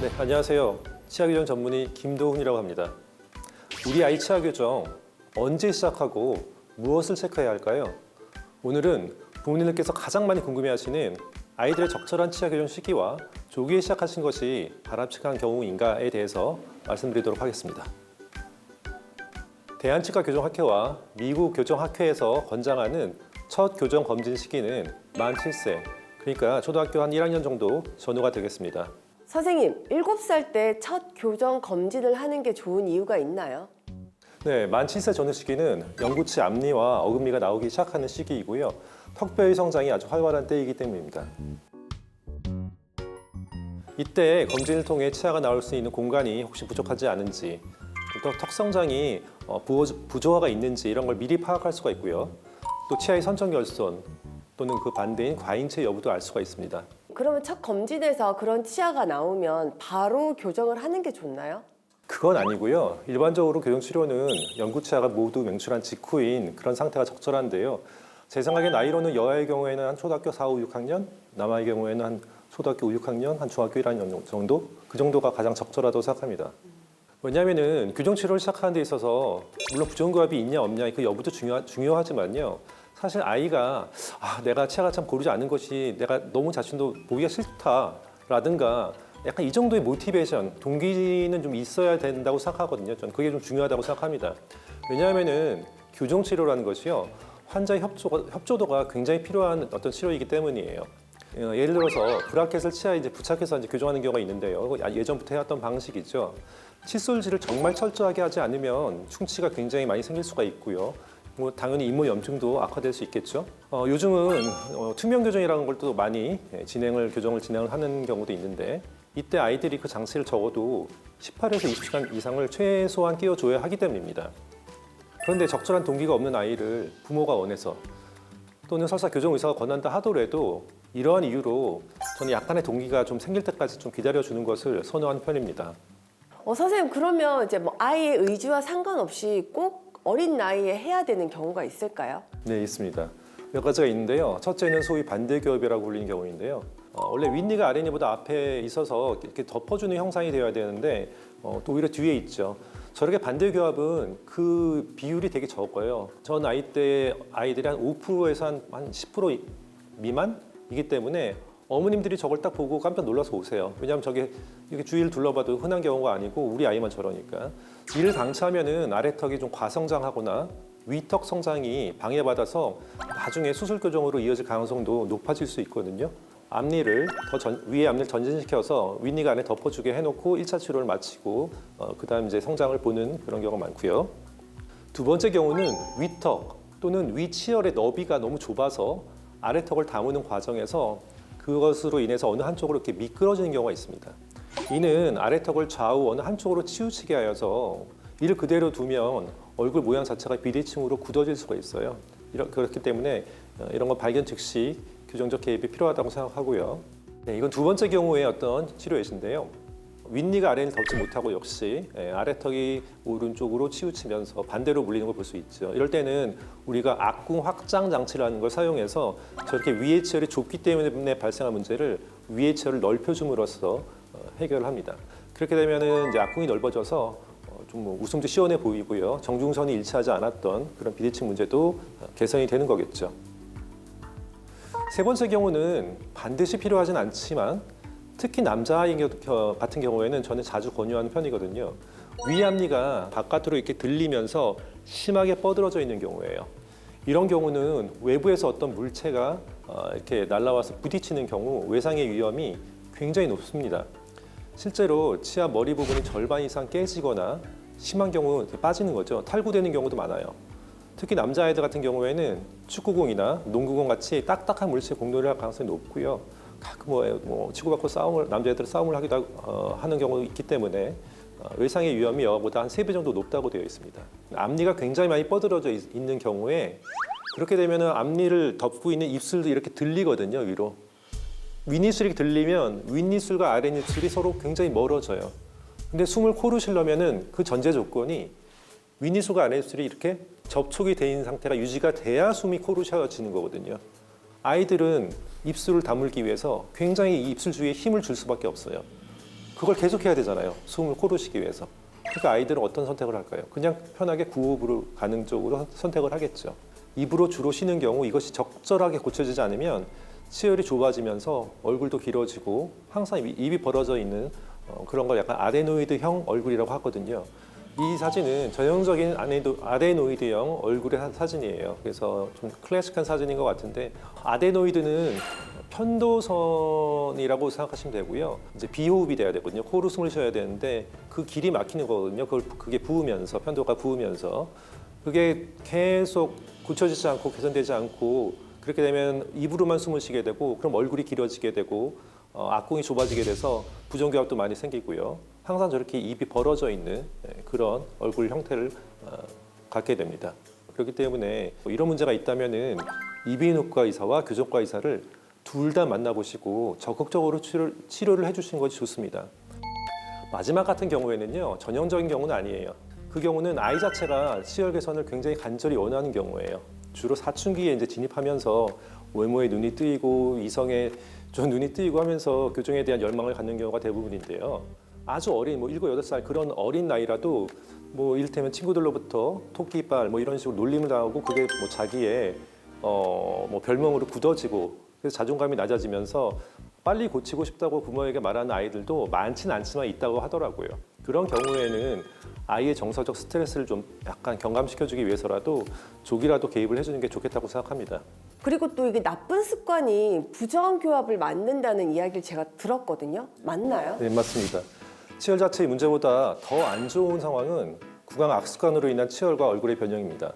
네, 안녕하세요. 치아교정 전문의 김도훈이라고 합니다. 우리 아이 치아교정 언제 시작하고 무엇을 체크해야 할까요? 오늘은 부모님들께서 가장 많이 궁금해하시는 아이들의 적절한 치아교정 시기와 조기에 시작하신 것이 바람직한 경우인가에 대해서 말씀드리도록 하겠습니다. 대한치과교정학회와 미국 교정학회에서 권장하는 첫 교정 검진 시기는 만 7세, 그러니까 초등학교 한 1학년 정도 전후가 되겠습니다. 선생님, 7살 때 첫 교정 검진을 하는 게 좋은 이유가 있나요? 네, 만 7세 전후 시기는 영구치 앞니와 어금니가 나오기 시작하는 시기이고요. 턱뼈의 성장이 아주 활발한 때이기 때문입니다. 이때 검진을 통해 치아가 나올 수 있는 공간이 혹시 부족하지 않은지, 또 턱 성장이 부조화가 있는지 이런 걸 미리 파악할 수가 있고요. 또 치아의 선천결손 또는 그 반대인 과잉체 여부도 알 수가 있습니다. 그러면 첫 검진에서 그런 치아가 나오면 바로 교정을 하는 게 좋나요? 그건 아니고요. 일반적으로 교정치료는 영구치아가 모두 명출한 직후인 그런 상태가 적절한데요. 제 생각에 나이로는 여아의 경우에는 한 초등학교 4, 5, 6학년, 남아의 경우에는 한 초등학교 5, 6학년, 한 중학교 1학년 정도? 그 정도가 가장 적절하다고 생각합니다. 왜냐하면은 교정치료를 시작하는 데 있어서 물론 부정교합이 있냐 없냐 그 여부도 중요하지만요. 사실 아이가 내가 치아가 참 고르지 않은 것이 내가 너무 자신도 보기가 싫다라든가 약간 이 정도의 모티베이션, 동기는 좀 있어야 된다고 생각하거든요. 저는 그게 좀 중요하다고 생각합니다. 왜냐하면은 교정치료라는 것이요. 환자의 협조도가 굉장히 필요한 어떤 치료이기 때문이에요. 예를 들어서 브라켓을 치아에 이제 부착해서 이제 교정하는 경우가 있는데요. 예전부터 해왔던 방식이죠. 칫솔질을 정말 철저하게 하지 않으면 충치가 굉장히 많이 생길 수가 있고요. 당연히 잇몸 염증도 악화될 수 있겠죠. 요즘은 투명 교정이라는 걸 또 많이 교정을 진행을 하는 경우도 있는데 이때 아이들이 그 장치를 적어도 18에서 20시간 이상을 최소한 끼워줘야 하기 때문입니다. 그런데 적절한 동기가 없는 아이를 부모가 원해서 또는 설사 교정의사가 권한다 하더라도 이러한 이유로 저는 약간의 동기가 좀 생길 때까지 좀 기다려주는 것을 선호하는 편입니다. 선생님, 그러면 이제 아이의 의지와 상관없이 꼭 어린 나이에 해야 되는 경우가 있을까요? 네, 있습니다. 몇 가지가 있는데요. 첫째는 소위 반대교합이라고 불리는 경우인데요. 원래 윗니가 아랫니보다 앞에 있어서 이렇게 덮어주는 형상이 되어야 되는데 또 오히려 뒤에 있죠. 저렇게 반대교합은 그 비율이 되게 적어요. 전 아이 때 아이들이 한 5%에서 한 10% 미만이기 때문에 어머님들이 저걸 딱 보고 깜짝 놀라서 오세요. 왜냐하면 저게 이렇게 주위를 둘러봐도 흔한 경우가 아니고 우리 아이만 저러니까. 이를 방치하면은 아래턱이 좀 과성장하거나 위턱 성장이 방해받아서 나중에 수술 교정으로 이어질 가능성도 높아질 수 있거든요. 위에 앞니를 전진시켜서 윗니가 안에 덮어주게 해놓고 1차 치료를 마치고 그다음 이제 성장을 보는 그런 경우가 많고요. 두 번째 경우는 위턱 또는 위치열의 너비가 너무 좁아서 아래턱을 다무는 과정에서 그것으로 인해서 어느 한쪽으로 이렇게 미끄러지는 경우가 있습니다. 이는 아래턱을 좌우 어느 한쪽으로 치우치게 하여서 이를 그대로 두면 얼굴 모양 자체가 비대칭으로 굳어질 수가 있어요. 그렇기 때문에 이런 거 발견 즉시 교정적 개입이 필요하다고 생각하고요. 네, 이건 두 번째 경우의 어떤 치료 예시인데요. 윗니가 아래를 덮지 못하고 역시 아래턱이 오른쪽으로 치우치면서 반대로 물리는 걸 볼 수 있죠. 이럴 때는 우리가 악궁 확장 장치라는 걸 사용해서 저렇게 위의 치열이 좁기 때문에 발생한 문제를 위의 치열을 넓혀줌으로써 해결을 합니다. 그렇게 되면은 이제 악궁이 넓어져서 좀 웃음도 시원해 보이고요. 정중선이 일치하지 않았던 그런 비대칭 문제도 개선이 되는 거겠죠. 세 번째 경우는 반드시 필요하진 않지만 특히 남자아이 같은 경우에는 저는 자주 권유하는 편이거든요. 위앞니가 바깥으로 이렇게 들리면서 심하게 뻗어져 있는 경우예요. 이런 경우는 외부에서 어떤 물체가 이렇게 날아와서 부딪히는 경우 외상의 위험이 굉장히 높습니다. 실제로 치아 머리 부분이 절반 이상 깨지거나 심한 경우 빠지는 거죠. 탈구되는 경우도 많아요. 특히 남자아이들 같은 경우에는 축구공이나 농구공 같이 딱딱한 물체에 공놀이를 할 가능성이 높고요. 가끔 치고받고 남자애들은 싸움을 하기도 하는 경우도 있기 때문에 외상의 위험이 여보다 한 3배 정도 높다고 되어 있습니다. 앞니가 굉장히 많이 뻗어져 있는 경우에 그렇게 되면 앞니를 덮고 있는 입술도 이렇게 들리거든요, 위로. 윗입술이 들리면 윗입술과 아랫입술이 서로 굉장히 멀어져요. 근데 숨을 코로 쉬려면은 그 전제 조건이 윗입술과 아랫입술이 이렇게 접촉이 돼 있는 상태가 유지가 돼야 숨이 코로 쉬어지는 거거든요. 아이들은 입술을 다물기 위해서 굉장히 이 입술 주위에 힘을 줄 수밖에 없어요. 그걸 계속 해야 되잖아요. 숨을 코로 쉬기 위해서. 그러니까 아이들은 어떤 선택을 할까요? 그냥 편하게 구호흡으로 가는 쪽으로 선택을 하겠죠. 입으로 주로 쉬는 경우 이것이 적절하게 고쳐지지 않으면 치열이 좁아지면서 얼굴도 길어지고 항상 입이 벌어져 있는 그런 걸 약간 아데노이드형 얼굴이라고 하거든요. 이 사진은 전형적인 아데노이드형 얼굴의 사진이에요. 그래서 좀 클래식한 사진인 것 같은데 아데노이드는 편도선이라고 생각하시면 되고요. 이제 비호흡이 돼야 되거든요. 코로 숨을 쉬어야 되는데 그 길이 막히는 거거든요. 그게 부으면서 편도가 부으면서 그게 계속 고쳐지지 않고 개선되지 않고 그렇게 되면 입으로만 숨을 쉬게 되고 그럼 얼굴이 길어지게 되고 악궁이 좁아지게 돼서 부정교합도 많이 생기고요. 항상 저렇게 입이 벌어져 있는 그런 얼굴 형태를 갖게 됩니다. 그렇기 때문에 이런 문제가 있다면은 이비인후과 의사와 교정과 의사를 둘 다 만나보시고 적극적으로 치료를 해주시는 것이 좋습니다. 마지막 같은 경우에는요, 전형적인 경우는 아니에요. 그 경우는 아이 자체가 치열 개선을 굉장히 간절히 원하는 경우예요. 주로 사춘기에 이제 진입하면서 외모에 눈이 뜨이고 이성에 좀 눈이 뜨이고 하면서 교정에 대한 열망을 갖는 경우가 대부분인데요. 아주 어린 7, 8살 그런 어린 나이라도 이를테면 친구들로부터 토끼발 이런 식으로 놀림을 당하고 그게 자기의 별명으로 굳어지고 그래서 자존감이 낮아지면서 빨리 고치고 싶다고 부모에게 말하는 아이들도 많지는 않지만 있다고 하더라고요. 그런 경우에는 아이의 정서적 스트레스를 좀 약간 경감시켜주기 위해서라도 조기라도 개입을 해주는 게 좋겠다고 생각합니다. 그리고 또 이게 나쁜 습관이 부정교합을 만든다는 이야기를 제가 들었거든요. 맞나요? 네, 맞습니다. 치열 자체의 문제보다 더 안 좋은 상황은 구강 악습관으로 인한 치열과 얼굴의 변형입니다.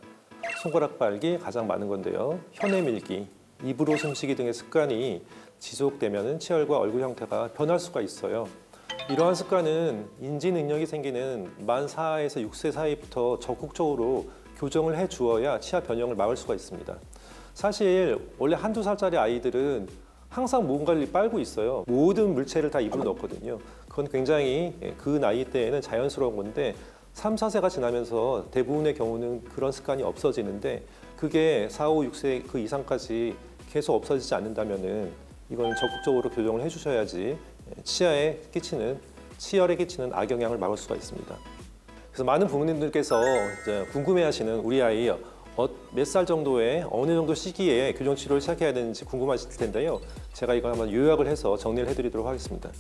손가락 빨기 가장 많은 건데요. 혀내 밀기, 입으로 숨쉬기 등의 습관이 지속되면 치열과 얼굴 형태가 변할 수가 있어요. 이러한 습관은 인지 능력이 생기는 만 4에서 6세 사이부터 적극적으로 교정을 해 주어야 치아 변형을 막을 수가 있습니다. 사실 원래 한두 살짜리 아이들은 항상 뭔가를 빨고 있어요. 모든 물체를 다 입으로 넣거든요. 그건 굉장히 그 나이 때에는 자연스러운 건데 3, 4세가 지나면서 대부분의 경우는 그런 습관이 없어지는데 그게 4, 5, 6세 그 이상까지 계속 없어지지 않는다면은 이건 적극적으로 교정을 해주셔야지 치열에 끼치는 악영향을 막을 수가 있습니다. 그래서 많은 부모님들께서 이제 궁금해하시는 우리 아이 몇 살 정도에 어느 정도 시기에 교정 치료를 시작해야 되는지 궁금하실 텐데요. 제가 이걸 한번 요약을 해서 정리를 해드리도록 하겠습니다.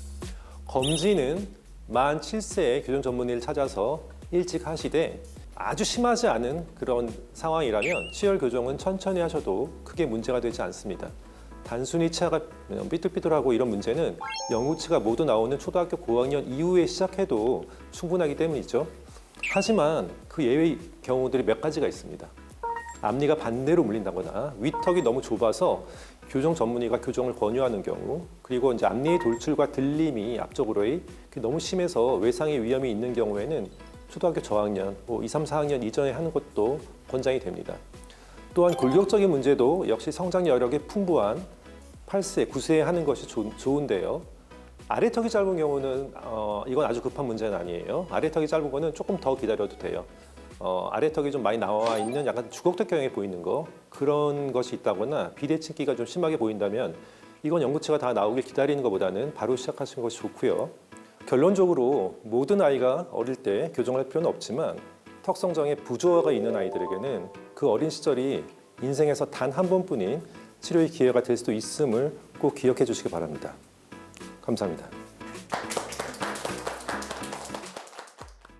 검진은 만 7세에 교정 전문의를 찾아서 일찍 하시되 아주 심하지 않은 그런 상황이라면 치열 교정은 천천히 하셔도 크게 문제가 되지 않습니다. 단순히 치아가 삐뚤삐뚤하고 이런 문제는 영구치가 모두 나오는 초등학교 고학년 이후에 시작해도 충분하기 때문이죠. 하지만 그 예외 경우들이 몇 가지가 있습니다. 앞니가 반대로 물린다거나 위턱이 너무 좁아서 교정 전문의가 교정을 권유하는 경우, 그리고 이제 앞니의 돌출과 들림이 앞쪽으로의 너무 심해서 외상의 위험이 있는 경우에는 초등학교 저학년, 2, 3, 4학년 이전에 하는 것도 권장이 됩니다. 또한 골격적인 문제도 역시 성장 여력이 풍부한 8세, 9세에 하는 것이 좋은데요. 아래턱이 짧은 경우는 이건 아주 급한 문제는 아니에요. 아래턱이 짧은 거는 조금 더 기다려도 돼요. 아래턱이 좀 많이 나와 있는 약간 주걱턱경에 보이는 거 그런 것이 있다거나 비대칭기가 좀 심하게 보인다면 이건 영구치가 다 나오길 기다리는 것보다는 바로 시작하시는 것이 좋고요. 결론적으로 모든 아이가 어릴 때 교정할 필요는 없지만 턱 성장에 부조화가 있는 아이들에게는 그 어린 시절이 인생에서 단 한 번뿐인 치료의 기회가 될 수도 있음을 꼭 기억해 주시기 바랍니다. 감사합니다.